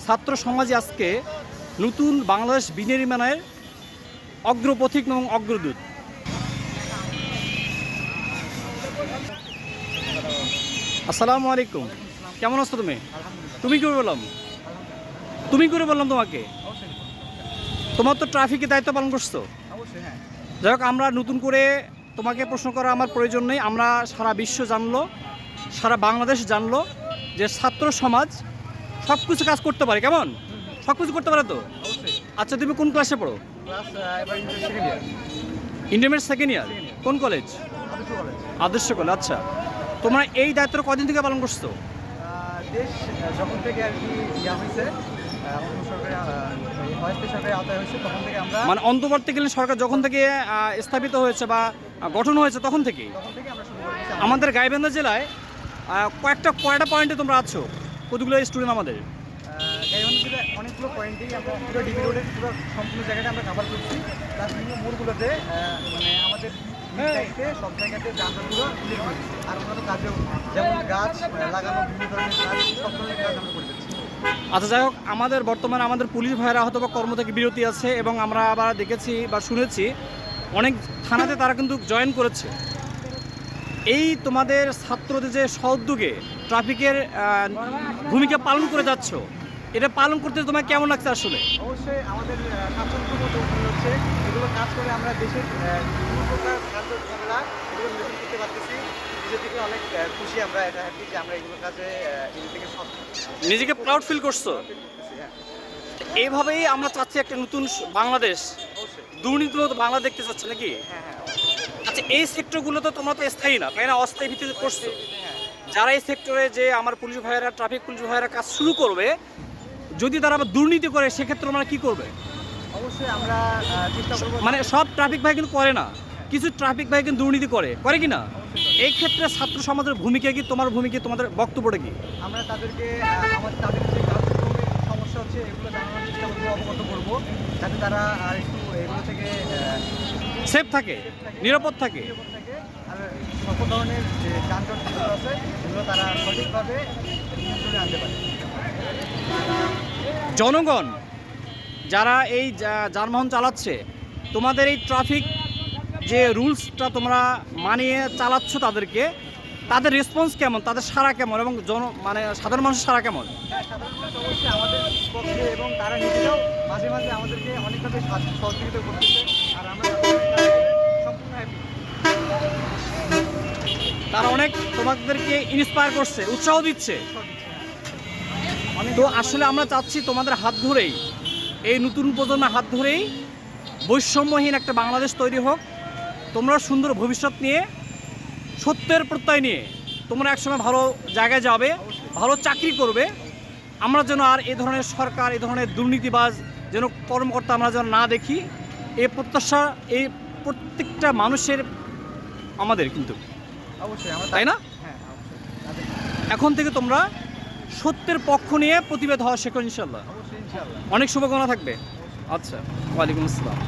ছাত্র সমাজে আজকে নতুন বাংলাদেশ বিনির্মাণের অগ্রপথিক এবং অগ্রদূত। আসসালামু আলাইকুম, কেমন আছো তুমি? তুমি করে বললাম তোমাকে, তোমার তো ট্রাফিকে দায়িত্ব পালন করছো। যাই হোক, আমরা নতুন করে তোমাকে প্রশ্ন করা আমার প্রয়োজন নেই। আমরা সারা বিশ্ব জানলো, সারা বাংলাদেশ জানলো যে ছাত্র সমাজ সব কিছু কাজ করতে পারে। কেমন সব কিছু করতে পারে তো? আচ্ছা, তুমি কোন ক্লাসে পড়ো? Intermediate second year. কোন কলেজ? আদর্শ কলেজ। আচ্ছা, তোমরা এই দায়িত্বটা কদিন থেকে পালন করছো? দেশ যখন থেকে আর কি ইয়া হয়েছে, সরকারের আওতায় হয়েছে, তখন থেকে আমরা মানে অন্তর্বর্তীকালীন সরকার যখন থেকে স্থাপিত হয়েছে বা গঠন হয়েছে তখন থেকেই আমরা শুরু করেছি। আমাদের গাইবান্ধা জেলায় কয়টা পয়েন্টে তোমরা আছো? কতগুলো স্টুডেন্ট আমাদের? গাইবান্ধা জেলায় অনেকগুলো পয়েন্টেই আমরা পুরো ডিবি রোডের পুরো সম্পূর্ণ জায়গাটা আমরা কভার করছি। তার বিভিন্ন মোড়গুলোতে মানে আমাদের সব জায়গাতে যানবাহনগুলো ক্লিয়ার করে দিচ্ছি। আর অন্যান্য কাজেও যেমন গাছ লাগানো, বিভিন্ন ধরনের কাজ, সব ধরনের কাজ আমরা করে দিচ্ছি। আচ্ছা, যাই হোক, বর্তমানে আমাদের পুলিশ ভাইয়েরা হয়তো বা কর্ম থেকে বিরতি আছে এবং আমরা আবার দেখেছি বা শুনেছি অনেক থানাতে তারা কিন্তু জয়েন করেছে। এই তোমাদের ছাত্রদের যে সদ্যোগে ট্রাফিকের ভূমিকা পালন করে যাচ্ছ, এটা পালন করতে তোমার কেমন লাগছে আসলে? অবশ্যই আমাদের স্বাচ্ছন্দ্য হচ্ছে এগুলো কাজ করে আমরা দেশের বিভিন্ন প্রকার খাদ্য ঝামেলা এগুলো নিরসন করতে পারতেছি। নিজে থেকে অনেক খুশি আমরা, এটা হ্যাপি যে আমরা এগুলো কাজে নিজে থেকে নিজেকে প্রাউড ফিল করছো। এইভাবেই আমরা চাচ্ছি একটা নতুন বাংলাদেশ, দুর্নীতিমুক্ত বাংলা দেখতে চাচ্ছি নাকি? আচ্ছা, এই সেক্টরগুলো তো তোমরা তো স্থায়ী না, তাই না? অস্থায়ী ভিত্তিতে করছো। যারা এই সেক্টরে যে আমার পুলিশ ভাইয়েরা, ট্রাফিক পুলিশ ভাইয়েরা কাজ শুরু করবে, যদি তারা আবার দুর্নীতি করে, সেক্ষেত্রে আমরা কি করবে? অবশ্যই আমরা চেষ্টা করব। মানে সব ট্রাফিক ভাই কিন্তু করে না, কিছু ট্রাফিক ভাই কিন্তু দুর্নীতি করে কি না? এই ক্ষেত্রে ছাত্র সমাজের ভূমিকা কি, তোমার ভূমিকা, তোমাদের বক্তব্যটা কি? আমরা তাদেরকে তাদের যে কার্যক্রমের সমস্যা হচ্ছে এগুলো জানানোর চেষ্টা করবো, অবগত করবো, যাতে তারা একটু এগুলো থেকে সেফ থাকে, নিরাপদ থাকে। আর সকল ধরনের যে যানজট যেগুলো আছে এগুলো তারা সঠিকভাবে নিয়ন্ত্রণে আনতে পারে। জনগণ যারা এই যানবাহন চালাচ্ছে, তোমাদের এই ট্রাফিক যে রুলসটা তোমরা মানিয়ে চালাচ্ছ, তাদের রেসপন্স কেমন, তাদের সাড়া কেমন, এবং মানে সাধারণ মানুষের সাড়া কেমন? সাধারণ মানুষ অবশ্যই আমাদের পক্ষে, এবং তারা নিজেরাও মাঝে মাঝে আমাদেরকে অনেকভাবে সহযোগিতা করতেছে। আর আমরা সম্পূর্ণ হ্যাপি। তারা অনেক তোমাদেরকে ইন্সপায়ার করছে, উৎসাহ দিচ্ছে। তো আসলে আমরা চাচ্ছি তোমাদের হাত ধরেই, এই নতুন প্রজন্মের হাত ধরেই বৈষম্যহীন একটা বাংলাদেশ তৈরি হোক। তোমরা সুন্দর ভবিষ্যৎ নিয়ে, সত্যের প্রত্যয় নিয়ে তোমরা একসময় ভালো জায়গায় যাবে, ভালো চাকরি করবে। আমরা যেন আর এই ধরনের সরকার, এই ধরনের দুর্নীতিবাজ যেন কর্মকর্তা আমরা যেন না দেখি, এই প্রত্যাশা এই প্রত্যেকটা মানুষের আমাদের কিন্তু, অবশ্যই, তাই না? এখন থেকে তোমরা সত্যের পক্ষ নিয়ে প্রতিবাদ হওয়া শেখো ইনশাল্লাহ। অবশ্যই, ইনশাআল্লাহ। অনেক শুভকামনা থাকবে। আচ্ছা, ওয়ালাইকুম আসসালাম।